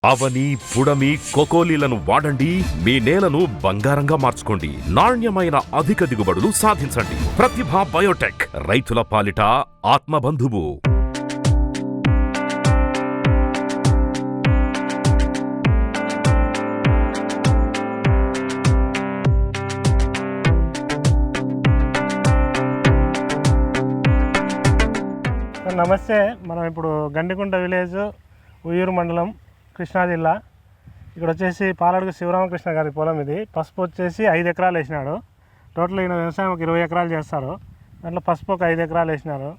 అవని పుడమి కొకోలీలను వాడండి. మీ నేలను బంగారంగా మార్చుకోండి. నాణ్యమైన అధిక దిగుబడులు సాధించండి. ప్రతిభ బయోటెక్, రైతుల పాలిట ఆత్మబంధువు. నమస్తే. మనం ఇప్పుడు గండికుంట విలేజ్, ఉయ్యూరు మండలం, కృష్ణా జిల్లా. ఇక్కడ వచ్చేసి పాలడుగు శివరామకృష్ణ గారి పొలం. ఇది పసుపు వచ్చేసి 5 ఎకరాలు వేసినాడు. టోటల్ ఈయన వ్యవసాయం ఒక 20 ఎకరాలు చేస్తారు. దాంట్లో పసుపు ఒక 5 ఎకరాలు వేసినారు.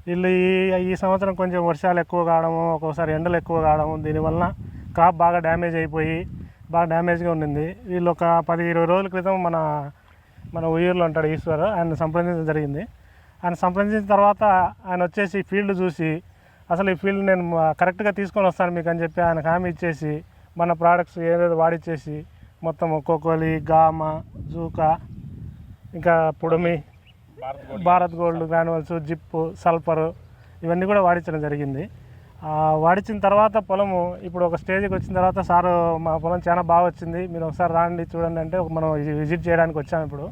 వీళ్ళు ఈ సంవత్సరం కొంచెం వర్షాలు ఎక్కువ కావడము, ఒక్కోసారి ఎండలు ఎక్కువ కావడము, దీనివల్ల క్రాప్ బాగా డ్యామేజ్ అయిపోయి బాగా డ్యామేజ్గా ఉండింది. వీళ్ళు ఒక 10-20 రోజుల క్రితం మన ఉయ్యూరులో ఉంటాడు ఈశ్వర్, ఆయన సంప్రదించడం జరిగింది. ఆయన సంప్రదించిన తర్వాత ఆయన వచ్చేసి ఫీల్డ్ చూసి, అసలు ఈ ఫీల్డ్ నేను కరెక్ట్గా తీసుకొని వస్తాను మీకు అని చెప్పి ఆయన హామీ ఇచ్చేసి, మన ప్రోడక్ట్స్ ఏదేదో వాడిచ్చేసి మొత్తం కోకోలి, గామ, జూకా, ఇంకా పుడమి, Bharat gold, granules, zip, sulphur ఇవన్నీ కూడా వాడించడం జరిగింది. వాడించిన తర్వాత పొలము ఇప్పుడు ఒక స్టేజ్కి వచ్చిన తర్వాత, సారు మా పొలం చాలా బాగా వచ్చింది, మీరు ఒకసారి రాండి చూడండి అంటే మనం విజిట్ చేయడానికి వచ్చాము. ఇప్పుడు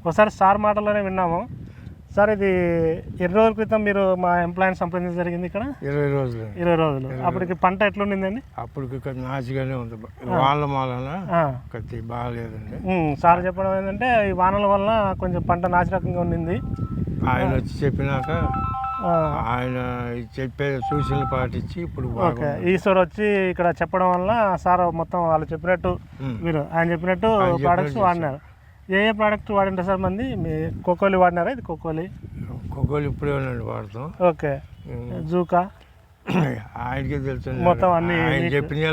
ఒకసారి సార్ మాటల్లోనే విన్నాము. సార్, ఇది ఎన్ని రోజుల క్రితం మీరు మా ఎంప్లాయీని సంప్రదించడం జరిగింది? ఇక్కడ 20 రోజులు. అప్పటికి పంట ఎట్లుండిందండి? అప్పటికి నాచిగానే ఉంది. వాళ్ళ వలన కత్తి బాగాలేదండి. సార్ చెప్పడం ఏంటంటే ఈ వానల వల్ల కొంచెం పంట నాశరకంగా ఉండింది. ఆయన వచ్చి చెప్పినాక ఆయన చెప్పే సూచనలు పాటించి ఇప్పుడు ఓకే, ఈశ్వర్ వచ్చి ఇక్కడ చెప్పడం వల్ల సార్ మొత్తం వాళ్ళు చెప్పినట్టు ఆయన చెప్పినట్టు ప్రోడక్ట్స్ వాడినారు. ఏ ప్రోడక్ట్ వాడింటారు సార్? మంది మీ కోకోలి వాడినారా? ఇది కోకోలి ఇప్పుడే వాడతాం. ఓకే, జూకా ఆయనకే తెలుసు మొత్తం అన్ని చెప్పిన.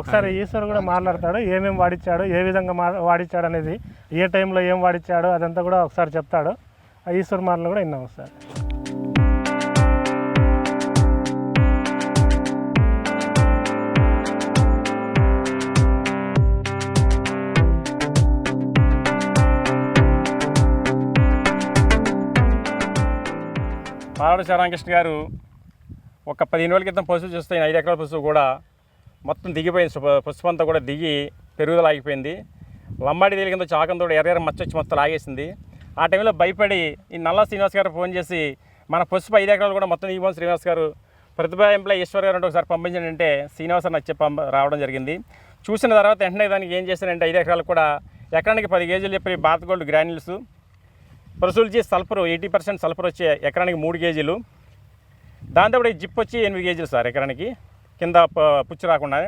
ఒకసారి ఈశ్వర్ కూడా మాట్లాడతాడు, ఏమేమి వాడిచ్చాడు, ఏ విధంగా వాడిచ్చాడు అనేది, ఏ టైంలో ఏం వాడిచ్చాడు అదంతా కూడా ఒకసారి చెప్తాడు. ఆ ఈశ్వర్ మాటలు కూడా విన్నాం ఒకసారి. పాలడు శివరామకృష్ణ గారు ఒక 15 రోజుల క్రితం పసుపు చూస్తే 5 ఎకరాల పసుపు కూడా మొత్తం దిగిపోయింది. పసుపు అంతా కూడా దిగి పెరుగుదల ఆగిపోయింది. లంబాడి తేలి కింద చాకంతో ఎర్ర మచ్చ వచ్చి మొత్తం లాగేసింది. ఆ టైంలో భయపడి ఈ నల్లా శ్రీనివాస్ గారు ఫోన్ చేసి మన పసుపు 5 ఎకరాలు కూడా మొత్తం దిగిపోయిన శ్రీనివాస్ గారు ప్రతిభా ఎంప్లాయ్ ఈశ్వర్ గారు అంటే ఒకసారి పంపించండి అంటే శ్రీనివాస్ గారు నాకు చెప్పి రావడం జరిగింది. చూసిన తర్వాత వెంటనే దానికి ఏం చేశానంటే 5 ఎకరాలు కూడా ఎకరానికి 10 కేజీలు చెప్పి భారత్ గోల్డ్ గ్రాన్యుల్స్, ప్రొసూల్జీ సల్ఫర్ 80% సల్ఫర్ వచ్చి ఎకరానికి 3 కేజీలు, దాంతో జిప్ వచ్చి 8 కేజీలు సార్ ఎకరానికి, కింద పుచ్చు రాకుండా.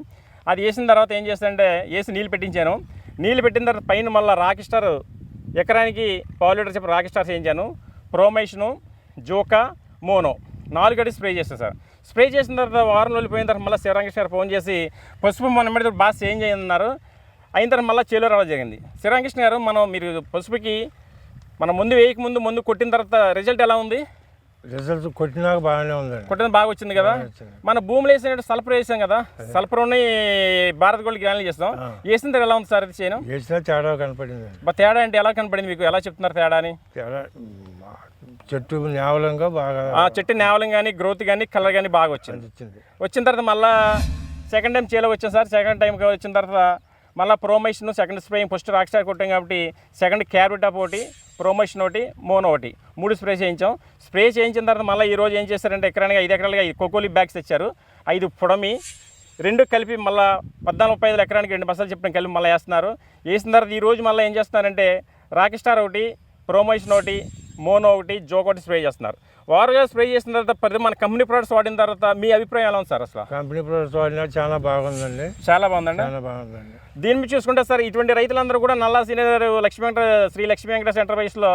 అది వేసిన తర్వాత ఏం చేస్తానంటే వేసి నీళ్ళు పెట్టించాను. నీళ్ళు పెట్టిన తర్వాత పైన మళ్ళీ రాక్ స్టార్ ఎకరానికి 1/2 లీటర్ చెప్పి రాక్ స్టార్ చేయించాను. ప్రోమైషను, జోకా, మోనో 4 గడి స్ప్రే చేస్తాను సార్. స్ప్రే చేసిన తర్వాత వారం రోజులు పోయిన తర్వాత మళ్ళీ శివరామకృష్ణ గారు ఫోన్ చేసి పసుపు మనం మీద బాగా చేంజ్ అయ్యిందన్నారు. అయిన తర్వాత మళ్ళీ చేలో రావడం జరిగింది. శివరామకృష్ణ గారు మీరు పసుపుకి మనం ముందు వేయకముందు ముందు కొట్టిన తర్వాత రిజల్ట్ ఎలా ఉంది? రిజల్ట్ కొట్టినాక బాగానే ఉందండి. కొట్టిన బాగా వచ్చింది కదా. మన భూమిలో వేసినట్టు సల్ఫర్ వేసాం కదా, సల్ఫర్ ఉన్నాయి భారత్ గోల్డ్ గ్రాన్యుల్ చేస్తాం. వేసిన తర్వాత ఎలా ఉంది సార్ అది చేయను? వేసినా తేడా కనపడింది. తేడా అంటే ఎలా కనపడింది మీకు? ఎలా చెప్తున్నారు తేడా అని? తేడా చెట్టు నేవలంగా బాగా, చెట్టు నేవలం కానీ గ్రోత్ కానీ కలర్ కానీ బాగా వచ్చింది. వచ్చిన తర్వాత మళ్ళీ సెకండ్ టైం చేలో వచ్చాం సార్. సెకండ్ టైం వచ్చిన తర్వాత మళ్ళీ promotion, second spraying, first rock star కొట్టాం కాబట్టి సెకండ్ క్యాబ్రిటాప్ ఒకటి, ప్రోమోషన్ ఒకటి, మోనో ఒకటి, 3 స్ప్రే చేయించాం. స్ప్రే చేయించిన తర్వాత మళ్ళీ ఈరోజు ఏం చేశారంటే ఎకరానికి 5 ఎకరాలుగా కోకోలి బ్యాగ్స్ తెచ్చారు. 5 పొడమి 2 కలిపి మళ్ళీ 14-35 ఎకరానికి 2 బస్తాలు చెప్పిన కలిపి మళ్ళీ వేస్తున్నారు. వేసిన తర్వాత ఈరోజు మళ్ళీ ఏం చేస్తున్నారంటే రాక్ స్టార్ ఒకటి, ప్రోమోషన్ ఒకటి, మోనో ఒకటి, జోక్ ఒకటి స్ప్రే చేస్తున్నారు. వారుగా స్ప్రే చేసిన తర్వాత మన కంపెనీ ప్రొడక్ట్స్ వాడిన తర్వాత మీ అభిప్రాయం ఎలా ఉంది సార్? అసలు కంపెనీ ప్రొడక్ట్స్ వాడినా చాలా బాగుందండి. చాలా బాగుందండి. చాలా బాగుందండి. దీని మీద చూసుకుంటే సార్ ఇటువంటి రైతులందరూ కూడా నల్లా సీనియర్ శ్రీ లక్ష్మీ వెంకటేశ్వర ఎంటర్ప్రైజ్లో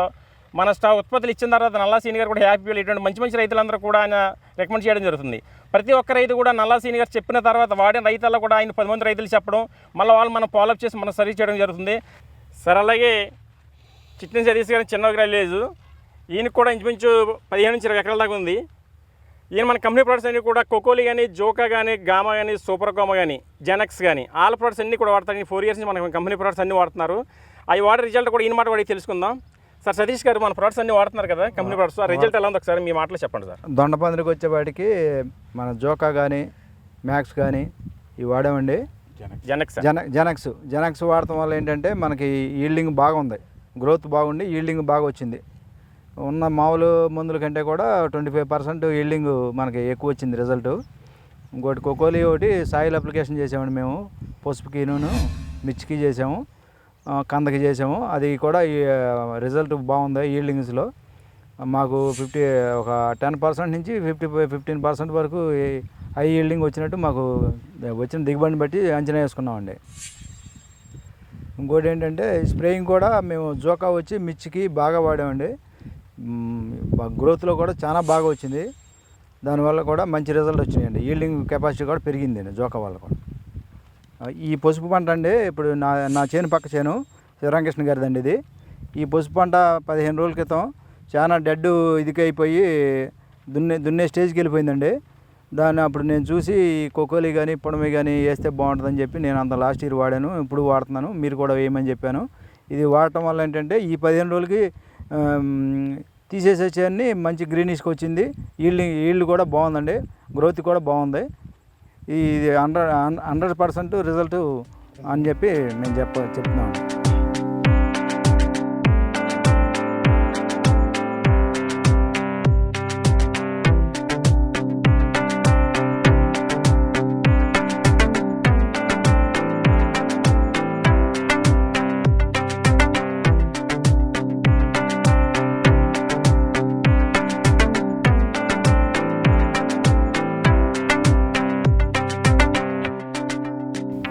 మన ఉత్పత్తులు ఇచ్చిన తర్వాత నల్లా సీనియర్ కూడా హ్యాపీ. ఇటువంటి మంచి రైతులందరూ కూడా ఆయన రికమెండ్ చేయడం జరుగుతుంది. ప్రతి ఒక్క రైతు కూడా నల్లా సీనియర్ చెప్పిన తర్వాత వాడిన రైతుల్లో కూడా ఆయన 10 మంది రైతులు చెప్పడం, మళ్ళీ వాళ్ళు మనం ఫాలోఅప్ చేసి మనం సర్వీస్ చేయడం జరుగుతుంది సార్. అలాగే చిట్టిన సతీష్ గారి చిన్న విలేజ్, ఈయనకు కూడా ఇంచుమించు 15-20 ఎకరాల దాకా ఉంది. ఈయన మన కంపెనీ ప్రొడక్ట్స్ అన్నీ కూడా కోకోలి కానీ, జోకా కానీ, గామా కానీ, సూపర్ గామా కానీ, జెనక్స్ కానీ ఆల్ ప్రొడక్ట్స్ అన్నీ కూడా వాడతారు. 4 ఇయర్స్ నుంచి మన కంపెనీ ప్రొడక్ట్స్ అన్నీ వాడుతున్నారు. అవి వాడే రిజల్ట్ కూడా ఈయన మాట వాడికి తెలుసుకుందాం. సార్ సతీష్ గారు మన ప్రొడక్ట్స్ అన్ని వాడుతున్నారు కదా, కంపెనీ ప్రొడక్ట్స్, ఆ రిజల్ట్ ఎలా ఉంది ఒకసారి మీ మాటలో చెప్పండి సార్. దొండపందిరికి వచ్చేవాడికి మన జోకా కానీ, మ్యాక్స్ కానీ ఇవి వాడామండి. జెనక్స్ వాడటం వల్ల ఏంటంటే మనకి ఈల్డింగ్ బాగుంది, గ్రోత్ బాగుండి ఈల్డింగ్ బాగా వచ్చింది. ఉన్న మామూలు మందుల కంటే కూడా 25% ఈల్డింగ్ మనకి ఎక్కువ వచ్చింది రిజల్ట్. ఇంకోటి కోకోలి ఒకటి సాయిల్ అప్లికేషన్ చేసామండి మేము, పసుపుకిను మిర్చికి చేసాము, కందకి చేసాము. అది కూడా రిజల్ట్ బాగుంది ఈల్డింగ్స్లో. మాకు ఒక 10% నుంచి 15% వరకు హై ఈల్డింగ్ వచ్చినట్టు మాకు వచ్చిన దిగుబడిని బట్టి అంచనా వేసుకున్నామండి. ఇంకోటి ఏంటంటే స్ప్రేయింగ్ కూడా మేము జోకా వచ్చి మిర్చికి బాగా వాడామండి. గ్రోత్లో కూడా చాలా బాగా వచ్చింది. దానివల్ల కూడా మంచి రిజల్ట్ వచ్చినాయండి. ఈల్డింగ్ కెపాసిటీ కూడా పెరిగిందండి జోకా వల్ల కూడా. ఈ పసుపు పంట అండి ఇప్పుడు నా చేను పక్క చేను శివరామకృష్ణ గారిదండి ఇది. ఈ పసుపు పంట 15 రోజుల క్రితం చాలా డెడ్ ఇదికి అయిపోయి దున్నే స్టేజ్కి వెళ్ళిపోయిందండి. దాన్ని అప్పుడు నేను చూసి కోకోలి కానీ పొడమి కానీ వేస్తే బాగుంటుందని చెప్పి నేను అంత లాస్ట్ ఇయర్ వాడాను, ఇప్పుడు వాడుతున్నాను, మీరు కూడా వేయమని చెప్పాను. ఇది వాడటం వల్ల ఏంటంటే ఈ 15 రోజులకి తీసేసే చేన్ని మంచి గ్రీనిష్కి వచ్చింది. ఈల్డ్ కూడా బాగుందండి, గ్రోత్ కూడా బాగుంది. ఇది 100% రిజల్ట్ అని చెప్పి నేను చెప్తున్నాను.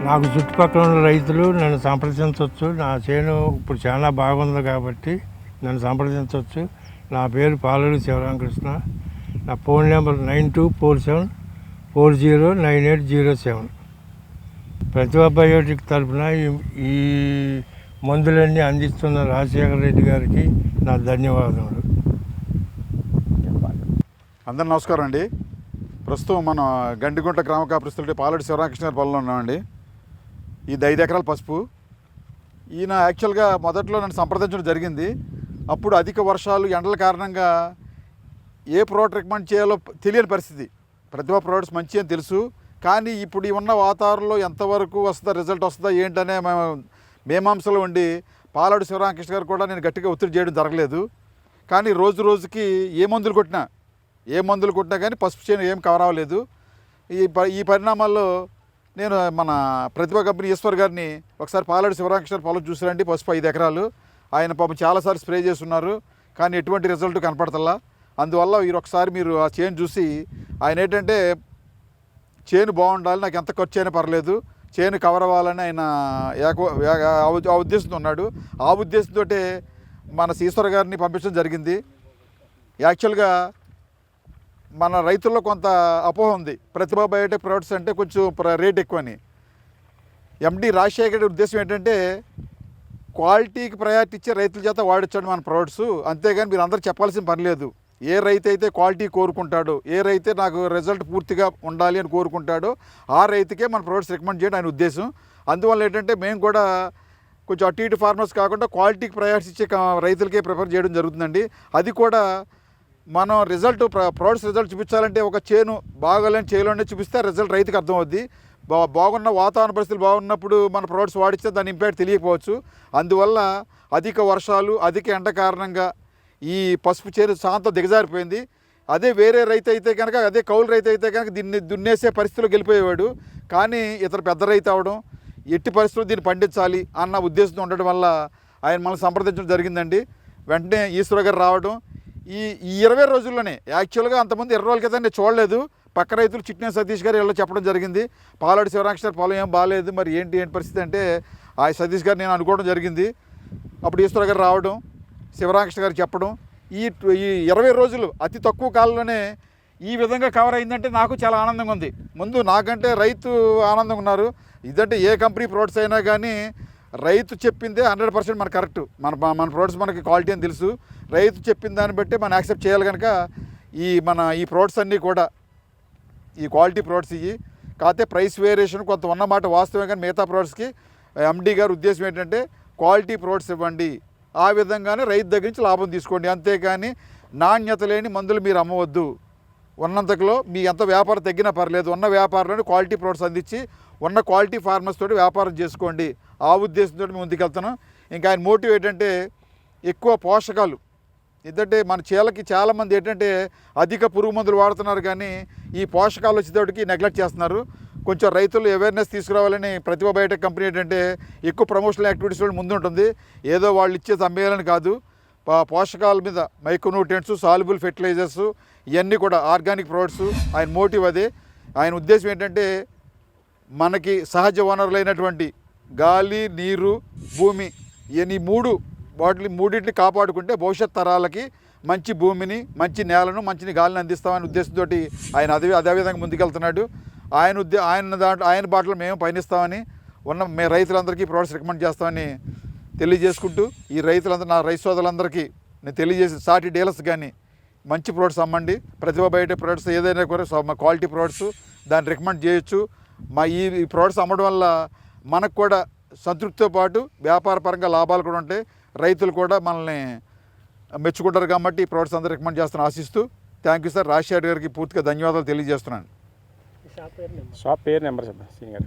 నాకు చుట్టుపక్కల ఉన్న రైతులు నన్ను సంప్రదించవచ్చు. నా చేను ఇప్పుడు చాలా బాగుంది కాబట్టి నన్ను సంప్రదించవచ్చు. నా పేరు పాలూరి శివరామకృష్ణ. నా ఫోన్ నెంబర్ 9247409807. ప్రతిభా బయోటిక్ తరఫున ఈ మందులన్నీ అందిస్తున్న రాజశేఖర రెడ్డి గారికి నా ధన్యవాదములు. అందరూ నమస్కారం అండి. ప్రస్తుతం మన గండిగుంట గ్రామ కాపురస్తులు పాలూరి శివరామకృష్ణ గారి పొలంలో ఉన్నామండి. ఇది 5 ఎకరాల పసుపు. ఈయన యాక్చువల్గా మొదట్లో నన్ను సంప్రదించడం జరిగింది. అప్పుడు అధిక వర్షాలు ఎండల కారణంగా ఏ ప్రోడక్ట్ రికమెండ్ చేయాలో తెలియని పరిస్థితి. ప్రతిభా ప్రోడక్ట్స్ మంచి అని తెలుసు, కానీ ఇప్పుడు ఉన్న వాతావరణంలో ఎంతవరకు వస్తుందా, రిజల్ట్ వస్తుందా ఏంటనే మేమాంసలో ఉండి పాలూరి శివరామకృష్ణ గారు కూడా నేను గట్టిగా ఒత్తిడి చేయడం జరగలేదు. కానీ రోజు రోజుకి ఏ మందులు కొట్టినా కానీ పసుపు చేను ఏం కవర్ అవ్వలేదు. ఈ పరిణామాల్లో నేను మన ప్రతిభా కంపెనీ ఈశ్వర్ గారిని ఒకసారి పాలూరి శివరామకృష్ణ పొలం చూసారండి. పసుపు 5 ఎకరాలు. ఆయన పాపం చాలాసార్లు స్ప్రే చేస్తున్నారు, కానీ ఎటువంటి రిజల్ట్ కనపడతల్లా. అందువల్ల ఒకసారి మీరు ఆ చేను చూసి, ఆయన ఏంటంటే చేను బాగుండాలి, నాకు ఎంత ఖర్చు అయినా పర్లేదు, చేను కవర్ అవ్వాలని ఆయన ఆ ఉద్దేశంతో ఉన్నాడు. ఆ ఉద్దేశంతో మన ఈశ్వర్ గారిని పంపించడం జరిగింది. యాక్చువల్గా మన రైతుల్లో కొంత అపోహ ఉంది, ప్రతిభా బయోటెక్ ప్రొడక్ట్స్ అంటే కొంచెం రేట్ ఎక్కువని. ఎండి రాజశేఖర్ ఉద్దేశం ఏంటంటే క్వాలిటీకి ప్రయారిటీ ఇచ్చే రైతుల చేత వాడించండి మన ప్రొడక్ట్స్, అంతేగాని మీరు అందరూ చెప్పాల్సిన పని లేదు. ఏ రైతు అయితే క్వాలిటీ కోరుకుంటాడో, ఏ రైతే నాకు రిజల్ట్ పూర్తిగా ఉండాలి అని కోరుకుంటాడో ఆ రైతుకే మన ప్రొడక్ట్స్ రికమెండ్ చేయడం ఆయన ఉద్దేశం. అందువల్ల ఏంటంటే మేము కూడా కొంచెం అటు ఇటు ఫార్మర్స్ కాకుండా క్వాలిటీకి ప్రయారిటీ ఇచ్చే రైతులకే ప్రిఫర్ చేయడం జరుగుతుందండి. అది కూడా మనం ప్రొడక్ట్స్ రిజల్ట్ చూపించాలంటే ఒక చేను బాగోలేని చేలోనే చూపిస్తే రిజల్ట్ రైతుకి అర్థమవుద్ది. బాగున్న వాతావరణ పరిస్థితులు బాగున్నప్పుడు మన ప్రొడక్ట్స్ వాడిస్తే దాని ఇంపాక్ట్ తెలియకపోవచ్చు. అందువల్ల అధిక వర్షాలు, అధిక ఎండ కారణంగా ఈ పసుపు చేను శాంతం దిగజారిపోయింది. అదే వేరే రైతు అయితే కనుక, అదే కౌలు రైతు అయితే కనుక దీన్ని దున్నేసే పరిస్థితిలోకి వెళ్ళిపోయేవాడు. కానీ ఇతను పెద్ద రైతు అవడం, ఎట్టి పరిస్థితుల్లో దీన్ని పండించాలి అన్న ఉద్దేశంతో ఉండడం వల్ల ఆయన మనల్ని సంప్రదించడం జరిగిందండి. వెంటనే ఈశ్వర గారు రావడం, ఈ 20 రోజుల్లోనే, యాక్చువల్గా అంతమంది 20 రోజుల క్రితం నేను చూడలేదు, పక్క రైతులు చిట్నే సతీష్ గారు ఇలా చెప్పడం జరిగింది. పాలూరి శివరామకృష్ణ పొలం ఏం బాగాలేదు, మరి ఏంటి పరిస్థితి అంటే ఆ సతీష్ గారు నేను అనుకోవడం జరిగింది. అప్పుడు ఈశ్వర గారు రావడం, శివరామకృష్ణ గారు చెప్పడం, ఈ 20 రోజులు అతి తక్కువ కాలంలోనే ఈ విధంగా కవర్ అయిందంటే నాకు చాలా ఆనందంగా ఉంది. ముందు నాకంటే రైతు ఆనందంగా ఉన్నారు. ఇదంటే ఏ కంపెనీ ప్రోడక్ట్స్ అయినా కానీ రైతు చెప్పిందే 100% మన కరెక్ట్. మన ప్రోడక్ట్స్ మనకి క్వాలిటీ అని తెలుసు. రైతు చెప్పిన దాన్ని బట్టి మనం యాక్సెప్ట్ చేయాలి. కనుక ఈ ప్రోడక్ట్స్ అన్నీ కూడా ఈ క్వాలిటీ ప్రోడక్ట్స్ ఇవి. కాకపోతే ప్రైస్ వేరియేషన్ కొంత ఉన్నమాట వాస్తవమే, కానీ మిగతా ప్రోడక్ట్స్కి ఎండి గారి ఉద్దేశం ఏంటంటే క్వాలిటీ ప్రోడక్ట్స్ ఇవ్వండి, ఆ విధంగానే రైతు దగ్గర నుంచి లాభం తీసుకోండి, అంతేకాని నాణ్యత లేని మందులు మీరు అమ్మవద్దు. ఉన్నంతలో మీ ఎంత వ్యాపారం తగ్గినా పర్లేదు, ఉన్న వ్యాపారంలోనే క్వాలిటీ ప్రొడక్ట్స్ అందించి ఉన్న క్వాలిటీ ఫార్మర్స్ తోటి వ్యాపారం చేసుకోండి. ఆ ఉద్దేశంతో మేము ముందుకెళ్తున్నాం. ఇంకా ఆయన మోటివ్ ఏంటంటే ఎక్కువ పోషకాలు. ఎందుకంటే మన చేలకి చాలామంది ఏంటంటే అధిక పురుగు మందులు వాడుతున్నారు, కానీ ఈ పోషకాలు వచ్చేటోటికి నెగ్లెక్ట్ చేస్తున్నారు. కొంచెం రైతులు అవేర్నెస్ తీసుకురావాలని ప్రతిభ బయోటెక్ కంపెనీ ఏంటంటే ఎక్కువ ప్రమోషనల్ యాక్టివిటీస్లో ముందుంటుంది. ఏదో వాళ్ళు ఇచ్చేది అమ్మేయాలని కాదు, పోషకాల మీద మైక్రోన్యూట్రియంట్స్, సాల్యుబుల్ ఫెర్టిలైజర్స్, ఇవన్నీ కూడా ఆర్గానిక్ ప్రొడక్ట్స్. ఆయన మోటివ్ అదే. ఆయన ఉద్దేశం ఏంటంటే మనకి సహజ వనరులైనటువంటి గాలి, నీరు, భూమి, ఈ మూడింటిని కాపాడుకుంటే భవిష్యత్ తరాలకి మంచి భూమిని, మంచి నేలను, మంచి గాలిని అందిస్తామనే ఉద్దేశంతో ఆయన అదేవిధంగా ముందుకెళ్తున్నాడు. ఆయన బాటలో మేము పయనిస్తామని మేము రైతులందరికీ ప్రొడక్ట్స్ రికమెండ్ చేస్తామని తెలియజేసుకుంటూ, ఈ రైతులందరూ, నా రైతు సోదరులందరికీ నేను తెలియజేసి, సాటి డీలర్స్ కానీ మంచి ప్రొడక్ట్స్ అమ్మండి. ప్రతిభ బయోటెక్ ప్రొడక్ట్స్ ఏదైనా కూడా మా క్వాలిటీ ప్రొడక్ట్స్ దాన్ని రికమెండ్ చేయొచ్చు. మా ఈ ప్రొడక్ట్స్ అమ్మడం వల్ల మనకు కూడా సంతృప్తితో పాటు వ్యాపార పరంగా లాభాలు కూడా ఉంటాయి. రైతులు కూడా మనల్ని మెచ్చుకుంటారు. కాబట్టి ఈ ప్రొడక్ట్స్ అందరూ రికమెండ్ చేస్తాను ఆశిస్తూ. Thank you sir. రాజశేఖర్ గారికి పూర్తిగా ధన్యవాదాలు తెలియజేస్తున్నాను. షాప్ పేరు నెంబర్ చెప్పండి సీని గారు.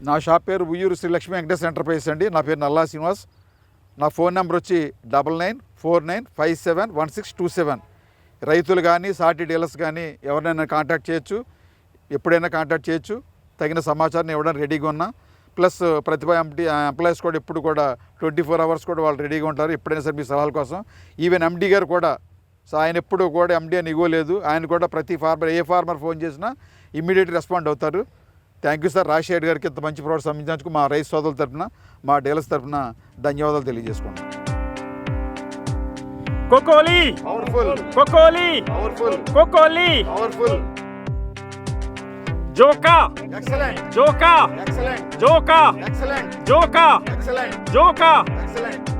నా షాప్ పేరు ఉయ్యూరు శ్రీ లక్ష్మీ వెంకటేశ్వర ఎంటర్ప్రైజెస్ అండి. నా పేరు నల్లా శ్రీనివాస్. నా ఫోన్ నెంబర్ వచ్చి 9949571627. రైతులు కానీ సాటి డీలర్స్ కానీ ఎవరినైనా కాంటాక్ట్ చేయొచ్చు, ఎప్పుడైనా కాంటాక్ట్ చేయొచ్చు. తగిన సమాచారం ఇవ్వడానికి రెడీగా ఉన్నా. ప్లస్ ప్రతిభ ఎంప్లాయీస్ కూడా ఎప్పుడు కూడా 24 అవర్స్ కూడా వాళ్ళు రెడీగా ఉంటారు, ఎప్పుడైనా సరే మీ సలహాల కోసం. ఈవెన్ ఎండీ గారు కూడా, సో ఆయన ఎప్పుడు కూడా ఎండీ అని ఇవ్వలేదు. ఆయన కూడా ప్రతి ఫార్మర్, ఏ ఫార్మర్ ఫోన్ చేసినా ఇమ్మీడియట్ రెస్పాండ్ అవుతారు. Thank you sir. రాజశేఖర్ గారికి ఇంత మంచి ప్రోడక్ట్స్ అందించినందుకు మా రైతు సోదరుల తరఫున, మా డీలర్స్ తరఫున ధన్యవాదాలు తెలియజేసుకుంటాం. కోకోలి పవర్ఫుల్, కోకోలి పవర్ఫుల్, కోకోలి పవర్ఫుల్, జోకా ఎక్సలెంట్, జోకా ఎక్సలెంట్, జోకా ఎక్సలెంట్, జోకా ఎక్సలెంట్, జోకా ఎక్సలెంట్.